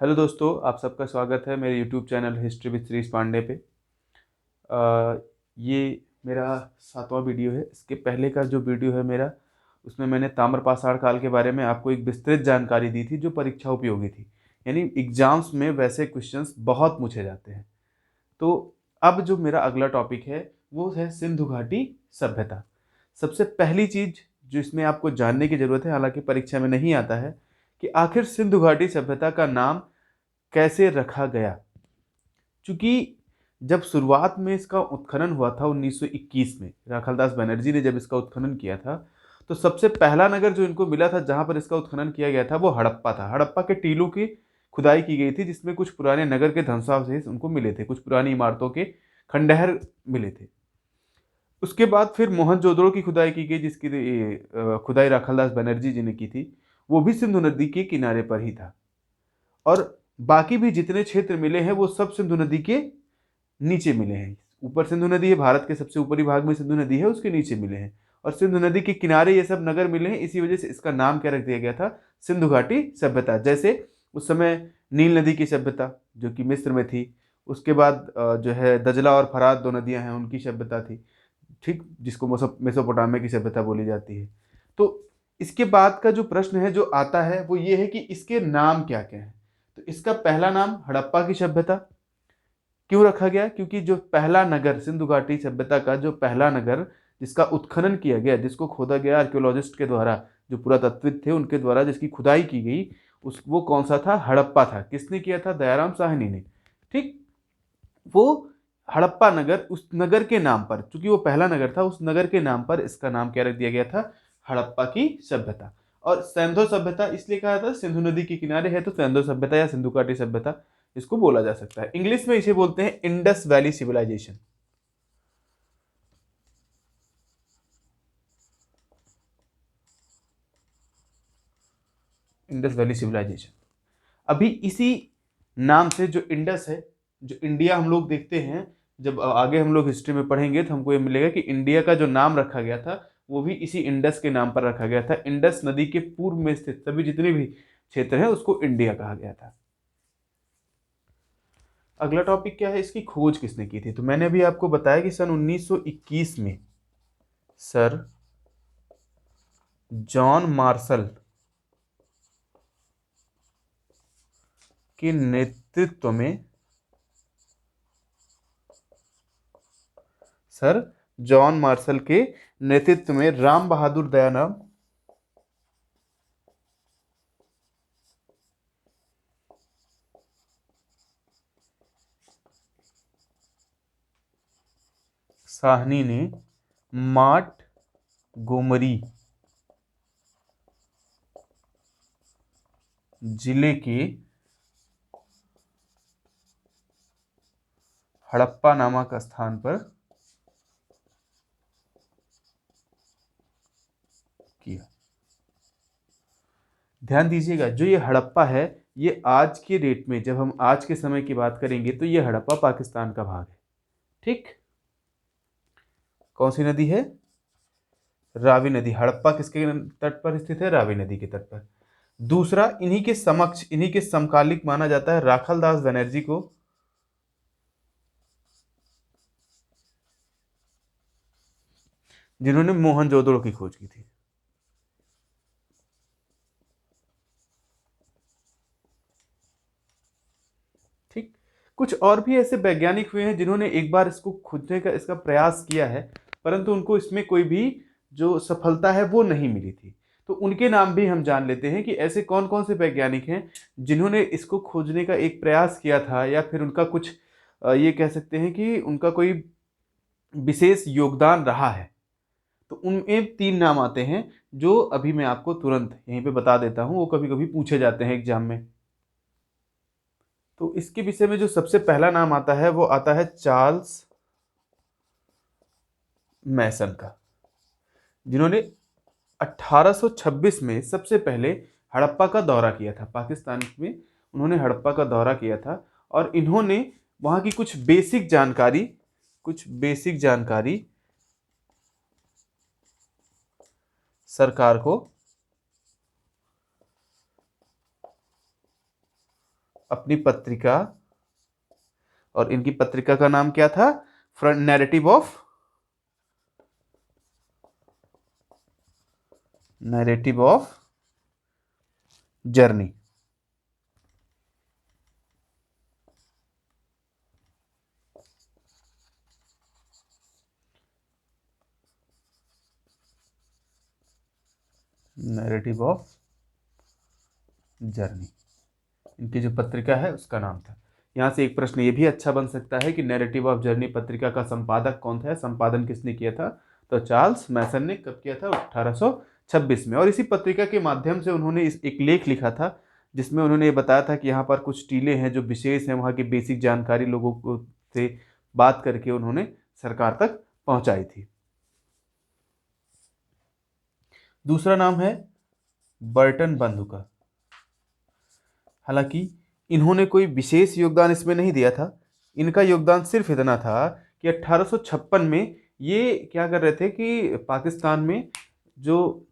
Hello दोस्तों, आप सबका स्वागत है मेरे YouTube channel history with Shrish Pandey पे। अ, ये मेरा 7वां वीडियो है। इसके पहले का जो वीडियो है मेरा, उसमें मैंने ताम्रपाषाण काल के बारे में आपको एक विस्तृत जानकारी दी थी जो परीक्षा उपयोगी थी। यानी एग्जाम्स में वैसे क्वेश्चंस बहुत पूछे जाते हैं। तो अब जो मेरा अगला टॉपिक है वो है सिंधु घाटी सभ्यता। सबसे पहली चीज जो इसमें आपको जानने की जरूरत है, हालांकि परीक्षा में नहीं आता है, कि आखिर सिंधु घाटी सभ्यता का नाम कैसे रखा गया। क्योंकि जब शुरुआत में इसका उत्खनन हुआ था 1921 में, राखालदास बनर्जी ने जब इसका उत्खनन किया था, तो सबसे पहला नगर जो इनको मिला था जहां पर इसका उत्खनन किया गया था वो हड़प्पा था। हड़प्पा के टीलों की खुदाई की गई थी, जिसमें कुछ पुराने नगर के ध्वंसावशेष उनको मिले थे, कुछ पुरानी इमारतों के खंडहर मिले थे। उसके बाद फिर मोहनजोदड़ो की खुदाई की गई, जिसकी खुदाई राखालदास बनर्जी जी ने की थी। वो भी सिंधु नदी के किनारे पर ही था। और बाकी भी जितने क्षेत्र मिले हैं वो सब सिंधु नदी के नीचे मिले हैं। ऊपर सिंधु नदी है, भारत के सबसे ऊपरी भाग में सिंधु नदी है, उसके नीचे मिले हैं। और सिंधु नदी के किनारे ये सब नगर मिले हैं, इसी वजह से इसका नाम क्या रख दिया गया था, सिंधु घाटी सभ्यता। जैसे उस समय नील नदी की सभ्यता जो कि मिस्र में थी, उसके बाद जो है दजला और फरात दो नदियां हैं, उनकी सभ्यता थी, ठीक, जिसको मेसोपोटामिया की सभ्यता बोली जाती है। तो इसके बाद का जो प्रश्न है जो आता है वो ये है कि इसके नाम क्या क्या है। तो इसका पहला नाम हड़प्पा की सभ्यता क्यों रखा गया, क्योंकि जो पहला नगर सिंधु घाटी सभ्यता का जो पहला नगर जिसका उत्खनन किया गया, जिसको खोदा गया आर्कियोलॉजिस्ट के द्वारा, जो पुरातत्विद थे उनके द्वारा जिसकी खुदाई की गई, उस वो कौन सा था, हड़प्पा था। किसने किया था, दयाराम साहनी ने। ठीक, वो हड़प्पा नगर, उस नगर के नाम पर, चूंकि वो पहला नगर था, उस नगर के नाम पर इसका नाम क्या रख दिया गया था, हड़प्पा की सभ्यता। और सैंधो सभ्यता इसलिए कहा था, सिंधु नदी के किनारे है तो सैंधो सभ्यता या सिंधु घाटी सभ्यता इसको बोला जा सकता है। इंग्लिश में इसे बोलते हैं Indus valley civilisation. Indus valley civilisation. अभी इसी नाम से जो इंडस है, जो इंडिया हम लोग देखते हैं, जब आगे हम लोग हिस्ट्री में पढ़ेंगे तो हमको ये मिलेगा कि इंडिया का जो नाम रखा गया था वो भी इसी इंडस के नाम पर रखा गया था। इंडस नदी के पूर्व में स्थित सभी जितने भी क्षेत्र हैं उसको इंडिया कहा गया था। अगला टॉपिक क्या है, इसकी खोज किसने की थी। तो मैंने अभी आपको बताया कि सन 1921 में सर जॉन मार्शल के नेतृत्व में, सर जॉन मार्शल के नेतृत्व में राम बहादुर दयानम साहनी ने माट गोमरी जिले के हड़प्पा नामक स्थान पर किया। ध्यान दीजिएगा, जो ये हड़प्पा है, ये आज के डेट में जब हम आज के समय की बात करेंगे तो ये हड़प्पा पाकिस्तान का भाग है। ठीक, कौन सी नदी है, रावी नदी। हड़प्पा किसके तट पर स्थित है, रावी नदी के तट पर। दूसरा, इन्हीं के समक्ष, इन्हीं के समकालिक माना जाता है राखालदास बनर्जी को, जिन्होंने मोहनजोदड़ो की खोज की थी। ठीक, कुछ और भी ऐसे वैज्ञानिक हुए हैं जिन्होंने एक बार इसको खोजने का, इसका प्रयास किया है, परंतु उनको इसमें कोई भी जो सफलता है वो नहीं मिली थी। तो उनके नाम भी हम जान लेते हैं कि ऐसे कौन कौन से वैज्ञानिक हैं जिन्होंने इसको खोजने का एक प्रयास किया था, या फिर उनका कुछ ये कह सकते हैं कि उनका कोई विशेष योगदान रहा है। तो उनमें 3 नाम आते हैं जो अभी मैं आपको तुरंत यहीं पे बता देता हूं, वो कभी कभी पूछे जाते हैं एग्जाम में। तो इसके विषय में जो सबसे पहला नाम आता है वो आता है चार्ल्स मैसन का, जिन्होंने 1826 में सबसे पहले हड़प्पा का दौरा किया था। पाकिस्तान में उन्होंने हड़प्पा का दौरा किया था, और इन्होंने वहाँ की कुछ बेसिक जानकारी सरकार को अपनी पत्रिका, और इनकी पत्रिका का नाम क्या था? Front narrative of journey. Narrative of journey, इनकी जो पत्रिका है उसका नाम था। यहाँ से एक प्रश्न ये भी अच्छा बन सकता है कि नैरेटिव ऑफ जर्नी पत्रिका का संपादक कौन था, संपादन किसने किया था? तो चार्ल्स मैसन ने कब किया था? 1826 में। और इसी पत्रिका के माध्यम से उन्होंने एक लेख लिखा था जिसमें उन्होंने ये बताया था कि यहाँ पर कुछ टीले हैं जो विशेष हैं, वहाँ की बेसिक जानकारी लोगों को से बात करके उन्होंने सरकार तक पहुँचाई थी। दूसरा नाम है बर्टन बंधु का। हालांकि इन्होंने कोई विशेष योगदान इसमें नहीं दिया था, इनका योगदान सिर्फ इतना था कि 1856 में ये क्या कर रहे थे कि पाकिस्तान में जो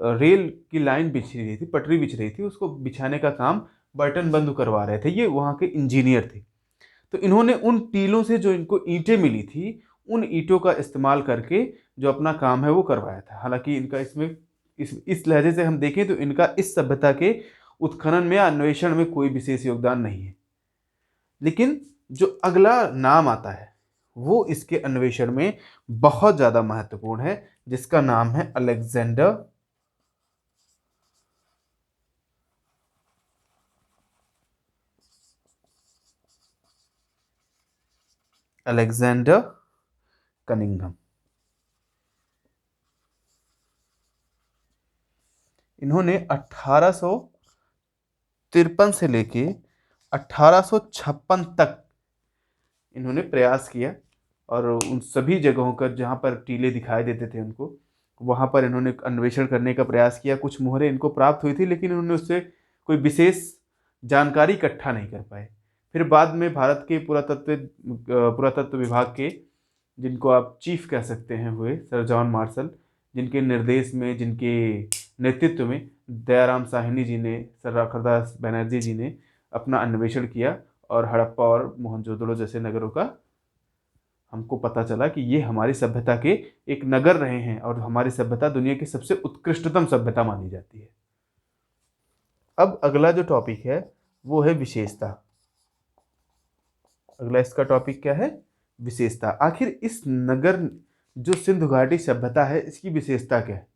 रेल की लाइन बिछ रही थी, पटरी बिछ रही थी, उसको बिछाने का काम बर्टन बंधु करवा रहे थे। ये वहाँ के इंजीनियर थे। तो इन्होंने उन टीलों से जो इनको ईंटें मिली थी, उन ईंटों का इस्तेमाल करके जो अपना काम है वो करवाया था। हालांकि इनका इसमें इस लहजे से हम देखें तो इनका इस सभ्यता के उत्खनन में या अन्वेषण में कोई विशेष योगदान नहीं है। लेकिन जो अगला नाम आता है वो इसके अन्वेषण में बहुत ज़्यादा महत्वपूर्ण है, जिसका नाम है अलेक्जेंडर कनिंघम। इन्होंने 1853 से लेके 1856 तक इन्होंने प्रयास किया, और उन सभी जगहों पर जहाँ पर टीले दिखाई देते थे उनको, वहाँ पर इन्होंने अन्वेषण करने का प्रयास किया। कुछ मोहरें इनको प्राप्त हुई थी, लेकिन इन्होंने उससे कोई विशेष जानकारी इकट्ठा नहीं कर पाए। फिर बाद में भारत के पुरातत्व विभाग के, जिनको आप चीफ कह सकते हैं, हुए सर जॉन मार्शल, जिनके निर्देश में, जिनके नेतृत्व में दयाराम साहनी जी ने, सर राखरदास बनर्जी जी ने अपना अन्वेषण किया, और हड़प्पा और मोहनजोदड़ो जैसे नगरों का हमको पता चला कि ये हमारी सभ्यता के एक नगर रहे हैं, और हमारी सभ्यता दुनिया की सबसे उत्कृष्टतम सभ्यता मानी जाती है। अब अगला जो टॉपिक है वो है विशेषता। अगला इसका टॉपिक क्या है? विशेषता। आखिर इस नगर जो सिंधु घाटी सभ्यता है, इसकी विशेषता क्या है?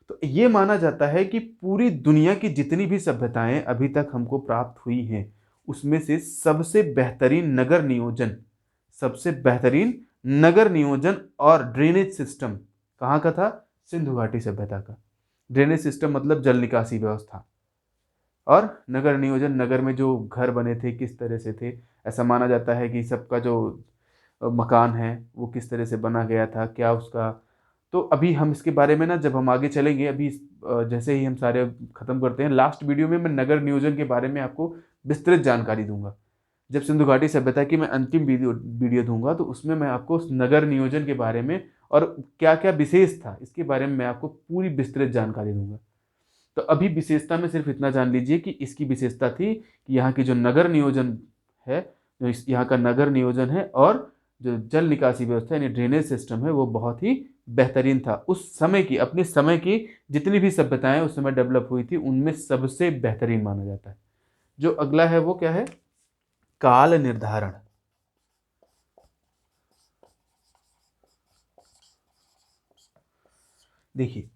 तो ये माना जाता है कि पूरी दुनिया की जितनी भी सभ्यताएं अभी तक हमको प्राप्त हुई हैं, उसमें से सबसे बेहतरीन नगर नियोजन और ड्रेनेज सिस्टम कहाँ का था? सिंधु घाटी सभ्यता का। ड्रेनेज सिस्टम मतलब जल निकासी व्यवस्था, और नगर नियोजन, नगर में जो घर बने थे किस तरह से थे। ऐसा माना जाता है कि सबका जो मकान है वो किस तरह से बना गया था, क्या उसका। तो अभी हम इसके बारे में ना, जब हम आगे चलेंगे, अभी जैसे ही हम सारे ख़त्म करते हैं, लास्ट वीडियो में मैं नगर नियोजन के बारे में आपको विस्तृत जानकारी दूंगा। जब सिंधु घाटी सभ्यता की मैं अंतिम वीडियो दूंगा, तो उसमें मैं आपको उस नगर नियोजन के बारे में और क्या क्या विशेष था इसके बारे में मैं आपको पूरी विस्तृत जानकारी दूंगा। तो अभी विशेषता में सिर्फ इतना जान लीजिए कि इसकी विशेषता थी कि यहाँ की जो नगर नियोजन है, जो यहाँ का नगर नियोजन है, और जो जल निकासी व्यवस्था यानी ड्रेनेज सिस्टम है, वो बहुत ही बेहतरीन था। उस समय की, अपने समय की जितनी भी सभ्यताएं उस समय डेवलप हुई थी, उनमें सबसे बेहतरीन माना जाता है। जो अगला है वो क्या है? काल निर्धारण। देखिए,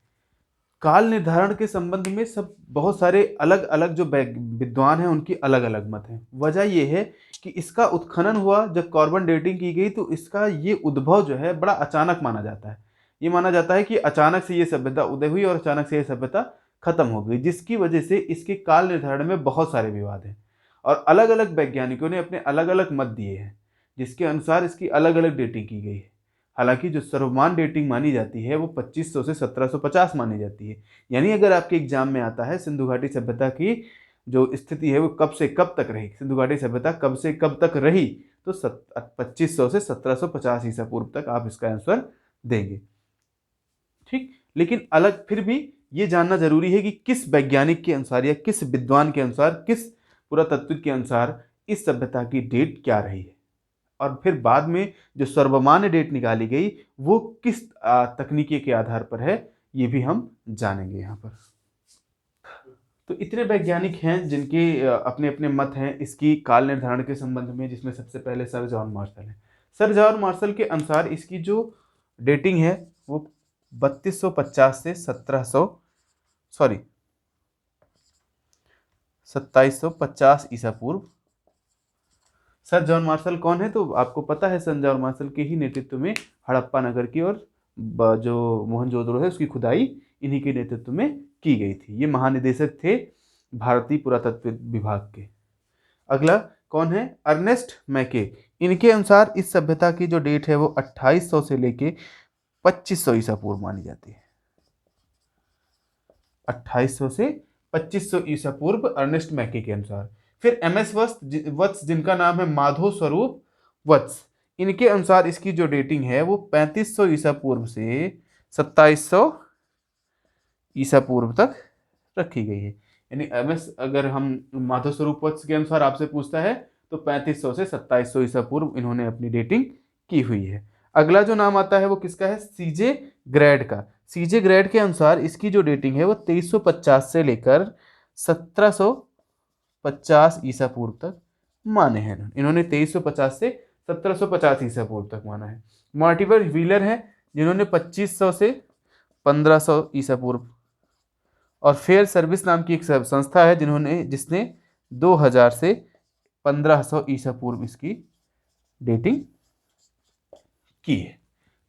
काल निर्धारण के संबंध में सब बहुत सारे अलग अलग जो विद्वान हैं उनकी अलग अलग मत हैं। वजह यह है कि इसका उत्खनन हुआ, जब कार्बन डेटिंग की गई, तो इसका ये उद्भव जो है बड़ा अचानक माना जाता है। ये माना जाता है कि अचानक से ये सभ्यता उदय हुई और अचानक से ये सभ्यता खत्म हो गई, जिसकी वजह से इसके काल निर्धारण में बहुत सारे विवाद हैं, और अलग अलग वैज्ञानिकों ने अपने अलग अलग मत दिए हैं, जिसके अनुसार इसकी अलग अलग डेटिंग की गई है। हालांकि जो सर्वमान्य डेटिंग मानी जाती है वो 2500 से 1750 मानी जाती है। यानी अगर आपके एग्जाम में आता है सिंधु घाटी सभ्यता की जो स्थिति है वो कब से कब तक रही, सिंधु घाटी सभ्यता कब से कब तक रही, तो 2500 से 1750 ईसा पूर्व तक आप इसका आंसर देंगे। ठीक, लेकिन अलग फिर भी ये जानना जरूरी है कि किस वैज्ञानिक के अनुसार या किस विद्वान के अनुसार, किस पुरातत्व के अनुसार इस सभ्यता की डेट क्या रही है, और फिर बाद में जो सर्वमान्य डेट निकाली गई वो किस तकनीकी के आधार पर है, ये भी हम जानेंगे यहाँ पर। तो इतने वैज्ञानिक हैं जिनके अपने अपने मत हैं इसकी काल निर्धारण के संबंध में, जिसमें सबसे पहले सर जॉन मार्शल हैं। सर जॉन मार्शल के अनुसार इसकी जो डेटिंग है वो 3250 से 2750 ईसा पूर्व। सर जॉन मार्शल कौन है, तो आपको पता है सर जॉन मार्शल के ही नेतृत्व में हड़प्पा नगर की और जो मोहनजोदड़ो है उसकी खुदाई इन्हीं के नेतृत्व में की गई थी। ये महानिदेशक थे भारतीय पुरातत्व विभाग के। अगला कौन है, अर्नेस्ट मैके। इनके अनुसार इस सभ्यता की जो डेट है वो 2800 से लेके 2500 ईसा पूर्व मानी जाती है। 2800 से 2500 ईसा पूर्व अर्नेस्ट मैके के अनुसार। फिर एमएस वत्स जिनका नाम है माधो स्वरूप वत्स, इनके अनुसार इसकी जो डेटिंग है वो 3500 ईसा पूर्व से 2700 ईसा पूर्व तक रखी गई है। यानी एमएस अगर हम माधव स्वरूप वत्स के अनुसार आपसे पूछता है तो 3500 से 2700 ईसा पूर्व इन्होंने अपनी डेटिंग की हुई है। अगला जो नाम आता है वो किसका है, सीजे ग्रेड का। सीजे ग्रेड के अनुसार इसकी जो डेटिंग है वो 2350 से लेकर 1750 ईसा पूर्व तक माने हैं। इन्होंने 2350 से 1750 ईसा पूर्व तक माना है। मॉर्टिमर व्हीलर हैं जिन्होंने 2500 से 1500 ईसा पूर्व, और फेयर सर्विस नाम की एक संस्था है जिसने 2000 से 1500 ईसा पूर्व इसकी डेटिंग की है।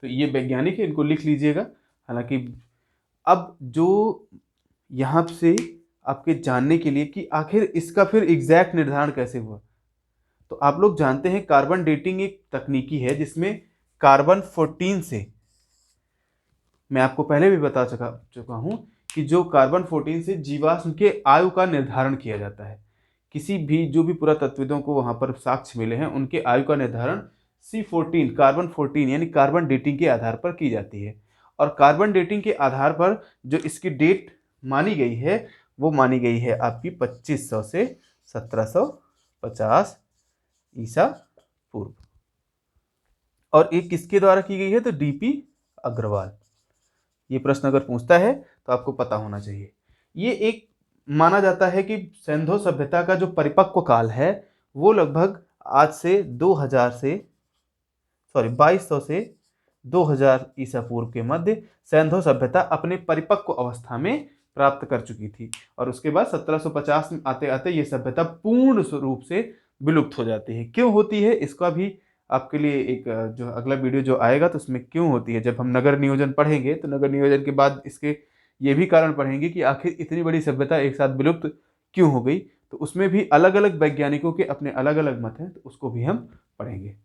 तो ये वैज्ञानिक है, इनको लिख लीजिएगा। हालांकि अब जो यहाँ से आपके जानने के लिए कि आखिर इसका फिर एग्जैक्ट निर्धारण कैसे हुआ, तो आप लोग जानते हैं कार्बन डेटिंग एक तकनीकी है जिसमें कार्बन 14 से, मैं आपको पहले भी बता चुका हूं कि जो कार्बन 14 से जीवाश्म के आयु का निर्धारण किया जाता है। किसी भी जो भी पुरातत्वविदों को वहां पर साक्ष्य मिले हैं उनके आयु का निर्धारण C14 कार्बन 14 यानी कार्बन डेटिंग के आधार पर की जाती है। और कार्बन डेटिंग के आधार पर जो इसकी डेट मानी गई है वो मानी गई है आपकी 2500 से 1750 ईसा पूर्व। और एक किसके द्वारा की गई है, तो डीपी अग्रवाल। ये प्रश्न अगर पूछता है तो आपको पता होना चाहिए। ये एक माना जाता है कि सिंधु सभ्यता का जो परिपक्व काल है वो लगभग आज से 2200 से 2000 ईसा पूर्व के मध्य सिंधु सभ्यता अपने परिपक्व अवस्था में प्राप्त कर चुकी थी। और उसके बाद 1750 में आते आते ये सभ्यता पूर्ण रूप से विलुप्त हो जाती है। क्यों होती है इसका भी आपके लिए एक जो अगला वीडियो जो आएगा तो उसमें क्यों होती है, जब हम नगर नियोजन पढ़ेंगे तो नगर नियोजन के बाद इसके ये भी कारण पढ़ेंगे कि आखिर इतनी बड़ी सभ्यता एक साथ विलुप्त क्यों हो गई। तो उसमें भी अलग अलग वैज्ञानिकों के अपने अलग अलग मत हैं, तो उसको भी हम पढ़ेंगे।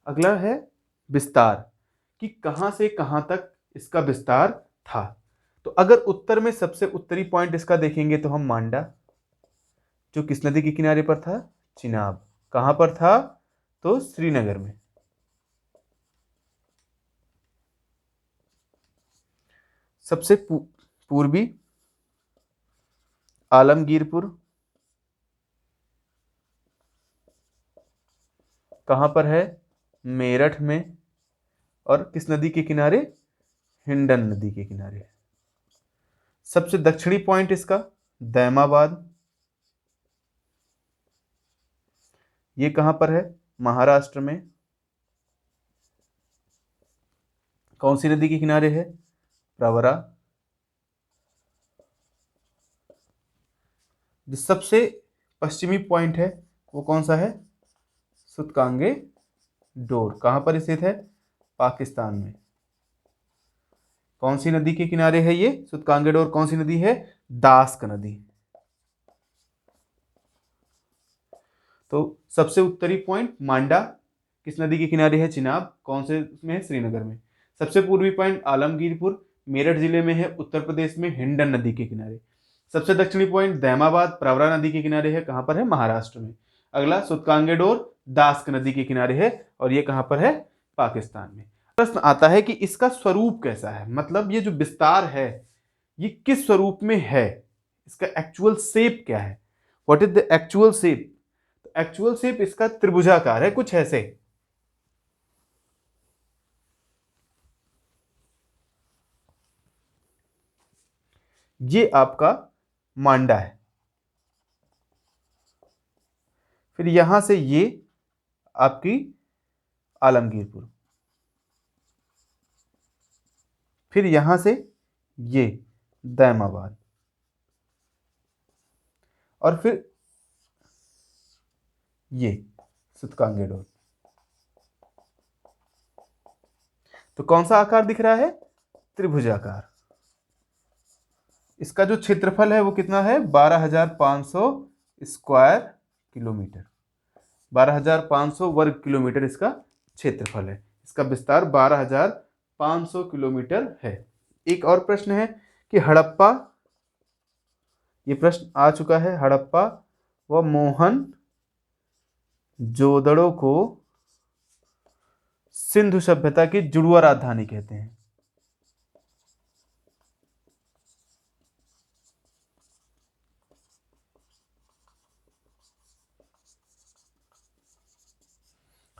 अगला है विस्तार, कि कहां से कहां तक इसका विस्तार था। तो अगर उत्तर में सबसे उत्तरी पॉइंट इसका देखेंगे तो हम मांडा, जो किस नदी के किनारे पर था, चिनाब। कहां पर था, तो श्रीनगर में। सबसे पूर्वी आलमगीरपुर। कहां पर है, मेरठ में। और किस नदी के किनारे, हिंडन नदी के किनारे। सबसे दक्षिणी पॉइंट इसका दैमाबाद। ये कहां पर है, महाराष्ट्र में। कौन सी नदी के किनारे है, प्रवरा। जो सबसे पश्चिमी पॉइंट है वो कौन सा है, सुतकांगे डोर। कहां पर स्थित है, पाकिस्तान में। कौन सी नदी के किनारे है ये सुतकांगे डोर, कौन सी नदी है, दास्क नदी। तो सबसे उत्तरी पॉइंट मांडा, किस नदी के किनारे है, चिनाब। कौन से में है, श्रीनगर में। सबसे पूर्वी पॉइंट आलमगीरपुर, मेरठ जिले में है, उत्तर प्रदेश में, हिंडन नदी के किनारे। सबसे दक्षिणी पॉइंट दैमाबाद, प्रवरा नदी के किनारे है। कहां पर है, महाराष्ट्र में। अगला सुतकांगे डोर, दास्क नदी के किनारे है, और ये कहां पर है, पाकिस्तान में। प्रश्न आता है कि इसका स्वरूप कैसा है, मतलब ये जो विस्तार है ये किस स्वरूप में है, इसका एक्चुअल शेप क्या है। What is the actual shape? Actual shape इसका त्रिभुजाकार है, कुछ ऐसे। ये आपका मांडा है, फिर यहां से ये आपकी आलमगीरपुर, फिर यहां से ये दैमाबाद, और फिर ये सुतकांगेडोर। तो कौन सा आकार दिख रहा है? त्रिभुजाकार। इसका जो क्षेत्रफल है वो कितना है? 12,500 स्क्वायर किलोमीटर। 12,500 वर्ग किलोमीटर इसका क्षेत्रफल है। इसका विस्तार 12,500 किलोमीटर है। एक और प्रश्न है कि हड़प्पा, ये प्रश्न आ चुका है, हड़प्पा व मोहन जोदड़ो को सिंधु सभ्यता की जुड़वा राजधानी कहते हैं।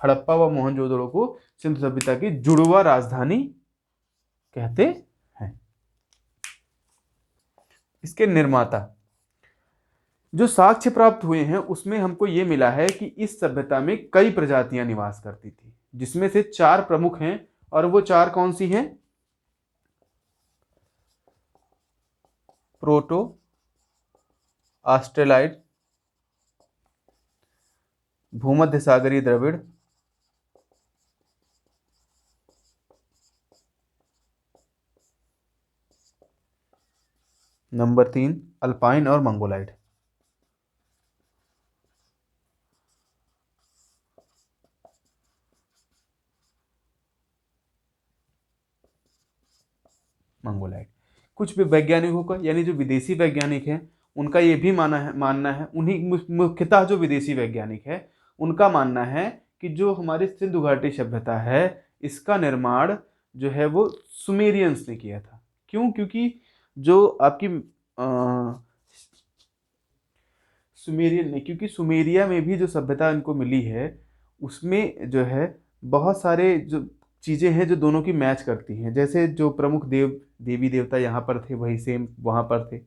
हड़प्पा व मोहनजोदड़ो को सिंधु सभ्यता की जुड़वा राजधानी कहते हैं। इसके निर्माता जो साक्ष्य प्राप्त हुए हैं उसमें हमको ये मिला है कि इस सभ्यता में कई प्रजातियां निवास करती थी, जिसमें से 4 प्रमुख हैं। और वो 4 कौन सी हैं? प्रोटो, ऑस्ट्रेलाइड, भूमध्य सागरीय द्रविड़, नंबर 3 अल्पाइन और मंगोलाइड। मंगोलाइड। कुछ भी वैज्ञानिकों का, यानी जो विदेशी वैज्ञानिक हैं, उनका ये भी मानना है, उन्हीं मुख्यतः जो विदेशी वैज्ञानिक है उनका मानना है कि जो हमारी सिंधु घाटी सभ्यता है इसका निर्माण जो है वो सुमेरियंस ने किया था। क्यों? क्योंकि जो आपकी सुमेरियन ने, क्योंकि सुमेरिया में भी जो सभ्यता इनको मिली है उसमें जो है बहुत सारे जो चीज़ें हैं जो दोनों की मैच करती हैं। जैसे जो प्रमुख देवी देवता यहाँ पर थे वही सेम वहाँ पर थे।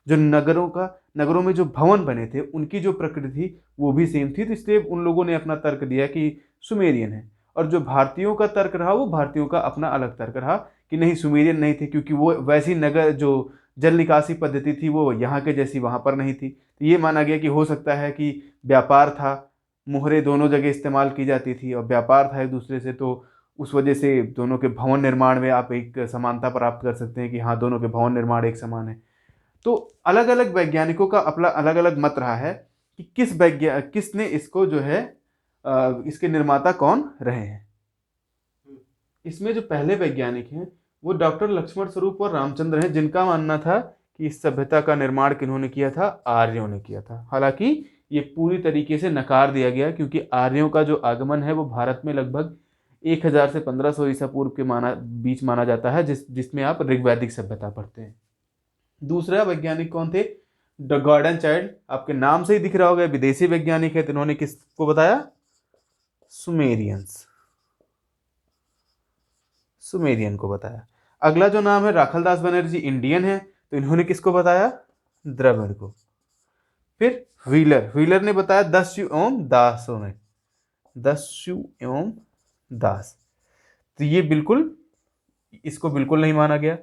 जो नगरों में जो भवन बने थे उनकी जो प्रकृति वो भी सेम थी। तो इसलिए उन लोगों ने अपना तर्क दिया कि सुमेरियन है। और जो भारतीयों का तर्क रहा वो भारतीयों का अपना अलग तर्क रहा कि नहीं, सुमेरियन नहीं थे, क्योंकि वो वैसी नगर जो जल निकासी पद्धति थी वो यहाँ के जैसी वहाँ पर नहीं थी। तो ये माना गया कि हो सकता है कि व्यापार था, मोहरें दोनों जगह इस्तेमाल की जाती थी और व्यापार था एक दूसरे से, तो उस वजह से दोनों के भवन निर्माण में आप एक समानता प्राप्त कर सकते हैं कि हाँ, दोनों के भवन निर्माण एक समान है। तो अलग अलग वैज्ञानिकों का अपना अलग अलग मत रहा है कि किसने इसको जो है इसके निर्माता कौन रहे हैं। इसमें जो पहले वैज्ञानिक हैं वो डॉक्टर लक्ष्मण स्वरूप और रामचंद्र हैं, जिनका मानना था कि इस सभ्यता का निर्माण किन्होंने किया था? आर्यों ने किया था। हालांकि ये पूरी तरीके से नकार दिया गया, क्योंकि आर्यों का जो आगमन है वो भारत में लगभग 1000 से 1500 ईसा पूर्व के बीच माना जाता है, जिसमें आप ऋग्वैदिक सभ्यता पढ़ते हैं। दूसरा वैज्ञानिक कौन थे? The Gordon Childe. आपके नाम से ही दिख रहा होगा विदेशी वैज्ञानिक है, तो इन्होंने किसको बताया? सुमेरियन को बताया। अगला जो नाम है राखलदास बनर्जी, इंडियन है, तो इन्होंने किसको बताया? द्रविड़ को। फिर व्हीलर ने बताया दस्यु एवं दास। तो ये इसको बिल्कुल नहीं माना गया।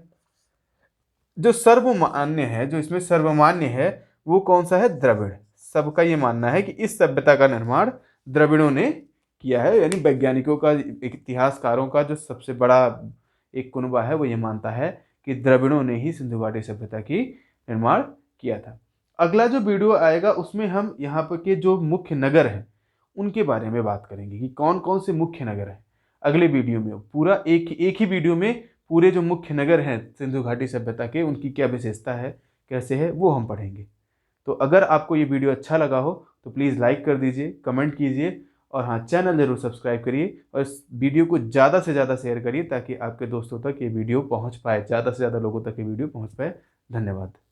जो सर्वमान्य है, जो इसमें सर्वमान्य है, वो कौन सा है? द्रविड़। सबका ये मानना है कि इस सभ्यता का निर्माण द्रविड़ों ने किया है। यानी वैज्ञानिकों का, इतिहासकारों का जो सबसे बड़ा एक कुनबा है वो ये मानता है कि द्रविड़ों ने ही सिंधु घाटी सभ्यता की निर्माण किया था। अगला जो वीडियो आएगा उसमें हम यहाँ पर के जो मुख्य नगर हैं उनके बारे में बात करेंगे कि कौन कौन से मुख्य नगर हैं। अगले वीडियो में पूरा एक ही वीडियो में पूरे जो मुख्य नगर हैं सिंधु घाटी सभ्यता के, उनकी क्या विशेषता है, कैसे है, वो हम पढ़ेंगे। तो अगर आपको ये वीडियो अच्छा लगा हो तो प्लीज़ लाइक कर दीजिए, कमेंट कीजिए, और हाँ, चैनल ज़रूर सब्सक्राइब करिए और इस वीडियो को ज़्यादा से ज़्यादा शेयर करिए ताकि आपके दोस्तों तक ये वीडियो पहुँच पाए, ज़्यादा से ज़्यादा लोगों तक ये वीडियो पहुँच पाए। धन्यवाद।